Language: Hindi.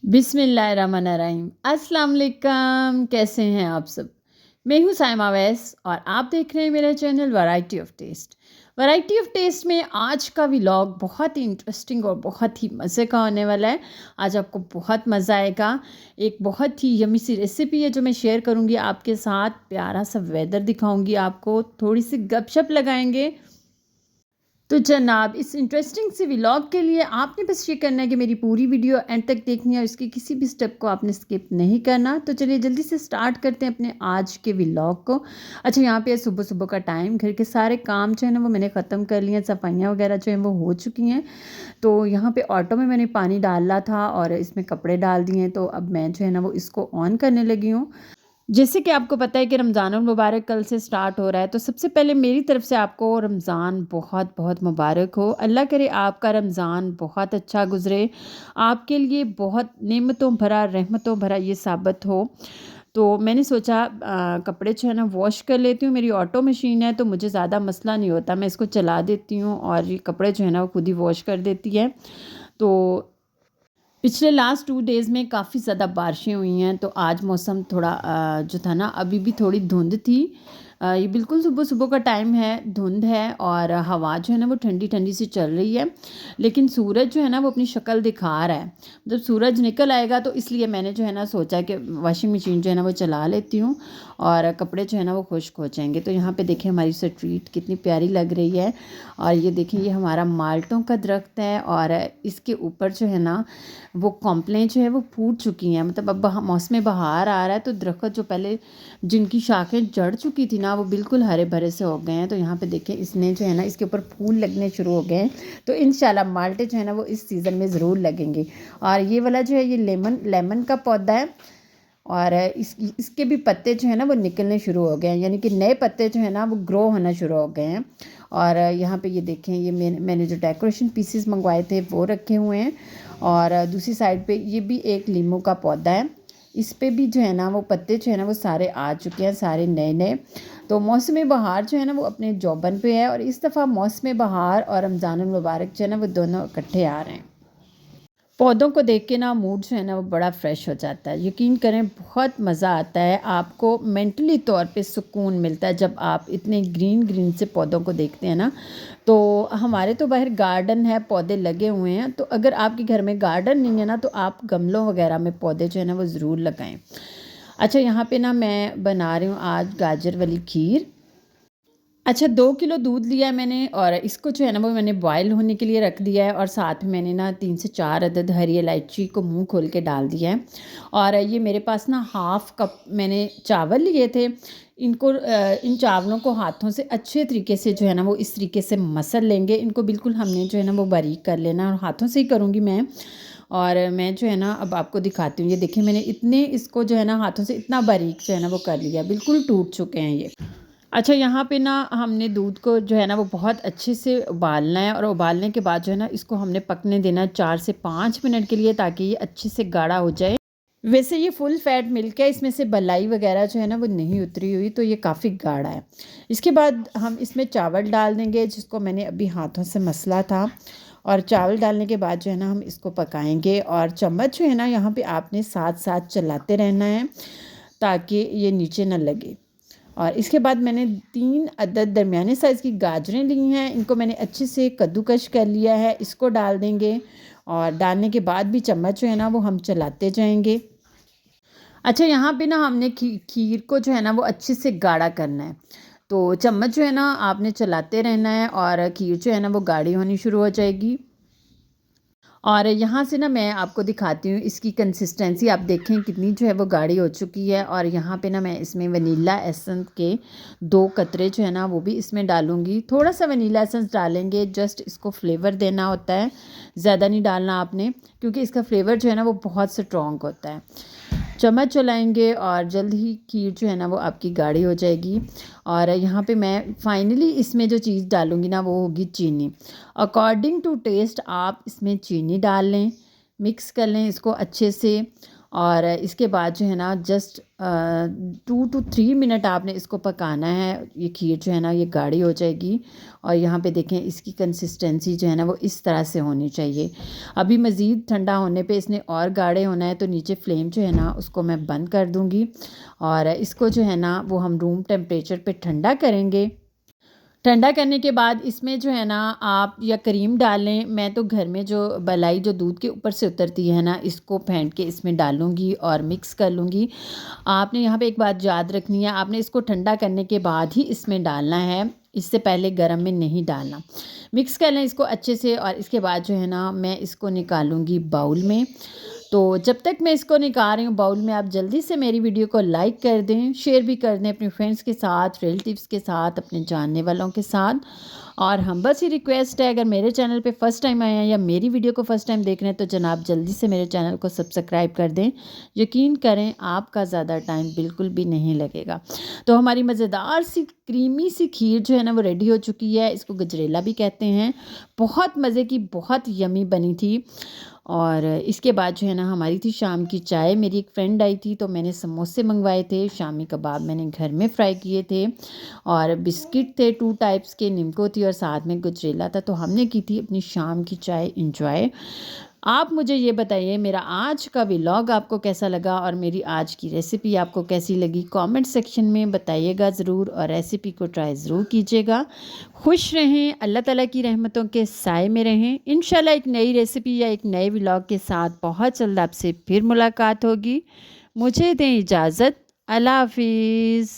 बिस्मिल्लाहिर्रहमानिर्रहीम। अस्सलाम वालेकुम, कैसे हैं आप सब। मैं हूँ साइमा वैस और आप देख रहे हैं मेरा channel variety of taste. Variety of taste में आज का व्लॉग बहुत ही इंटरेस्टिंग और बहुत ही मज़े का होने वाला है। आज आपको बहुत मज़ा आएगा। एक बहुत ही यमी सी रेसिपी है जो मैं शेयर करूँगी आपके साथ। प्यारा सा वेदर दिखाऊँगी आपको, थोड़ी सी गपशप लगाएंगे। तो जनाब, इस इंटरेस्टिंग से व्लॉग के लिए आपने बस ये करना है कि मेरी पूरी वीडियो एंड तक देखनी है और इसकी किसी भी स्टेप को आपने स्किप नहीं करना। तो चलिए जल्दी से स्टार्ट करते हैं अपने आज के व्लॉग को। अच्छा, यहाँ पे सुबह सुबह का टाइम, घर के सारे काम जो है ना वो मैंने ख़त्म कर लिए हैं। सफाइयाँ वगैरह जो हैं वो हो चुकी हैं। तो यहाँ पे ऑटो में मैंने पानी डाला था और इसमें कपड़े डाल दिए हैं। तो अब मैं जो है ना वो इसको ऑन करने लगी हूँ। जैसे कि आपको पता है कि रमज़ानुल मुबारक कल से स्टार्ट हो रहा है, तो सबसे पहले मेरी तरफ से आपको रमज़ान बहुत बहुत मुबारक हो। अल्लाह करे आपका रमज़ान बहुत अच्छा गुज़रे, आपके लिए बहुत नेमतों भरा, रहमतों भरा ये साबित हो। तो मैंने सोचा कपड़े जो है ना वॉश कर लेती हूँ। मेरी ऑटो मशीन है तो मुझे ज़्यादा मसला नहीं होता, मैं इसको चला देती हूँ और ये कपड़े जो है ना वो खुद ही वॉश कर देती है। तो पिछले लास्ट 2 डेज़ में काफ़ी ज़्यादा बारिशें हुई हैं, तो आज मौसम थोड़ा जो था ना, अभी भी थोड़ी धुंध थी। ये बिल्कुल सुबह-सुबह का टाइम है, धुंध है और हवा जो है ना वो ठंडी-ठंडी सी चल रही है। लेकिन सूरज जो है ना वो अपनी शक्ल दिखा रहा है। जब सूरज निकल आएगा तो इसलिए मैंने जो है ना सोचा कि वॉशिंग मशीन जो है ना वो चला लेती हूँ और कपड़े जो है ना वो खुश्क हो जाएँगे। तो यहाँ पे देखिए हमारी स्ट्रीट कितनी प्यारी लग रही है और ये देखिए ये हमारा माल्टों का दरख्त है और इसके ऊपर जो है ना वो कॉम्प्लें जो है वो फूट चुकी हैं। मतलब अब मौसम बहार आ रहा है तो दरख्त जो पहले जिनकी शाखें जड़ चुकी थी ना वो बिल्कुल हरे भरे से हो गए हैं। तो यहाँ पे देखें इसने जो है ना इसके ऊपर फूल लगने शुरू हो गए हैं। तो इंशाल्लाह माल्टे जो है ना वो इस सीज़न में ज़रूर लगेंगे। और ये वाला जो है ये लेमन का पौधा है और इसके भी पत्ते जो है ना वो निकलने शुरू हो गए हैं, यानी कि नए पत्ते जो है ना वो ग्रो होना शुरू हो गए हैं। और यहाँ पे ये देखें ये मैंने जो डेकोरेशन पीसेस मंगवाए थे वो रखे हुए हैं। और दूसरी साइड पे ये भी एक लीमू का पौधा है, इस पे भी जो है ना वो पत्ते जो है ना वो सारे आ चुके हैं, सारे नए नए। तो मौसम बहार जो है ना वो अपने जौबन पे है और इस दफ़ा मौसम बहार और रमज़ानुल मुबारक जो है ना वो दोनों इकट्ठे आ रहे हैं। पौधों को देख के ना मूड जो है ना वो बड़ा फ्रेश हो जाता है। यकीन करें बहुत मज़ा आता है, आपको मेंटली तौर पे सुकून मिलता है जब आप इतने ग्रीन ग्रीन से पौधों को देखते हैं ना। तो हमारे तो बाहर गार्डन है, पौधे लगे हुए हैं। तो अगर आपके घर में गार्डन नहीं है ना तो आप गमलों वगैरह में पौधे जो है ना वो ज़रूर लगाएं। अच्छा, यहाँ पे ना मैं बना रही हूँ आज गाजर वाली खीर। अच्छा, 2 किलो दूध लिया है मैंने और इसको जो है ना वो मैंने बॉयल होने के लिए रख दिया है और साथ में मैंने ना 3 से 4 अदद हरी इलायची को मुंह खोल के डाल दिया है। और ये मेरे पास ना हाफ़ कप मैंने चावल लिए थे। इनको इन चावलों को हाथों से अच्छे तरीके से जो है ना वो इस तरीके से मसल लेंगे। इनको बिल्कुल हमने जो है ना वो बारीक कर लेना और हाथों से ही करूँगी मैं। और मैं जो है ना अब आपको दिखाती हूँ। ये देखिए मैंने इतने इसको जो है ना हाथों से इतना बारीक जो है ना वो कर लिया, बिल्कुल टूट चुके हैं ये। अच्छा, यहाँ पे ना हमने दूध को जो है ना वो बहुत अच्छे से उबालना है और उबालने के बाद जो है ना इसको हमने पकने देना है 4 से 5 मिनट के लिए, ताकि ये अच्छे से गाढ़ा हो जाए। वैसे ये फुल फैट मिल्क है, इसमें से मलाई वगैरह जो है ना वो नहीं उतरी हुई, तो ये काफ़ी गाढ़ा है। इसके बाद हम इसमें चावल डाल देंगे जिसको मैंने अभी हाथों से मसला था। और चावल डालने के बाद जो है ना हम इसको पकाएंगे और चम्मच जो है ना यहाँ पे आपने साथ साथ चलाते रहना है ताकि ये नीचे ना लगे। और इसके बाद मैंने 3 अदद दरमियाने साइज़ की गाजरें ली हैं, इनको मैंने अच्छे से कद्दूकश कर लिया है, इसको डाल देंगे। और डालने के बाद भी चम्मच जो है ना वो हम चलाते जाएंगे। अच्छा, यहाँ पे ना हमने खीर को जो है ना वो अच्छे से गाढ़ा करना है। तो चम्मच जो है ना आपने चलाते रहना है और खीर जो है ना वो गाढ़ी होनी शुरू हो जाएगी। और यहाँ से ना मैं आपको दिखाती हूँ इसकी कंसिस्टेंसी, आप देखें कितनी जो है वो गाढ़ी हो चुकी है। और यहाँ पे ना मैं इसमें वनीला एसेंस के 2 कतरे जो है ना वो भी इसमें डालूँगी। थोड़ा सा वनीला एसेंस डालेंगे, जस्ट इसको फ्लेवर देना होता है, ज़्यादा नहीं डालना आपने, क्योंकि इसका फ्लेवर जो है ना वो बहुत स्ट्रॉन्ग होता है। चम्मच चलाएंगे और जल्द ही खीर जो है ना वो आपकी गाढ़ी हो जाएगी। और यहाँ पे मैं फाइनली इसमें जो चीज़ डालूँगी ना वो होगी चीनी। अकॉर्डिंग टू टेस्ट आप इसमें चीनी डाल लें, मिक्स कर लें इसको अच्छे से। और इसके बाद जो है ना जस्ट 2 to 3 मिनट आपने इसको पकाना है। ये खीर जो है ना ये गाढ़ी हो जाएगी और यहाँ पे देखें इसकी कंसिस्टेंसी जो है ना वो इस तरह से होनी चाहिए। अभी मज़ीद ठंडा होने पे इसने और गाढ़े होना है, तो नीचे फ्लेम जो है ना उसको मैं बंद कर दूँगी और इसको जो है ना वो हम रूम टेम्परेचर पे ठंडा करेंगे। ठंडा करने के बाद इसमें जो है ना आप या क्रीम डाल लें। मैं तो घर में जो मलाई जो दूध के ऊपर से उतरती है ना, इसको फेंट के इसमें डालूँगी और मिक्स कर लूँगी। आपने यहाँ पे एक बात याद रखनी है, आपने इसको ठंडा करने के बाद ही इसमें डालना है, इससे पहले गर्म में नहीं डालना। मिक्स कर लें इसको अच्छे से और इसके बाद जो है ना मैं इसको निकालूँगी बाउल में। तो जब तक मैं इसको निकाल रही हूँ बाउल में, आप जल्दी से मेरी वीडियो को लाइक कर दें, शेयर भी कर दें अपने फ्रेंड्स के साथ, रिलेटिव्स के साथ, अपने जानने वालों के साथ। और हम बस ये रिक्वेस्ट है, अगर मेरे चैनल पे फ़र्स्ट टाइम आए हैं या मेरी वीडियो को फ़र्स्ट टाइम देख रहे हैं तो जनाब जल्दी से मेरे चैनल को सब्सक्राइब कर दें। यकीन करें आपका ज़्यादा टाइम बिल्कुल भी नहीं लगेगा। तो हमारी मज़ेदार सी क्रीमी सी खीर जो है ना वो रेडी हो चुकी है। इसको गजरेला भी कहते हैं। बहुत मज़े की, बहुत यमी बनी थी। और इसके बाद जो है ना हमारी थी शाम की चाय। मेरी एक फ्रेंड आई थी तो मैंने समोसे मंगवाए थे, शामी कबाब मैंने घर में फ्राई किए थे और बिस्किट थे 2 टाइप्स के, निम्को थी और साथ में गजरेला था। तो हमने की थी अपनी शाम की चाय इंजॉय। आप मुझे ये बताइए मेरा आज का व्लॉग आपको कैसा लगा और मेरी आज की रेसिपी आपको कैसी लगी, कमेंट सेक्शन में बताइएगा ज़रूर और रेसिपी को ट्राई ज़रूर कीजिएगा। खुश रहें, अल्लाह ताला की रहमतों के साए में रहें। इंशाल्लाह एक नई रेसिपी या एक नए व्लॉग के साथ बहुत जल्द आपसे फिर मुलाकात होगी। मुझे दें इजाज़त। अल्लाह हाफिज़।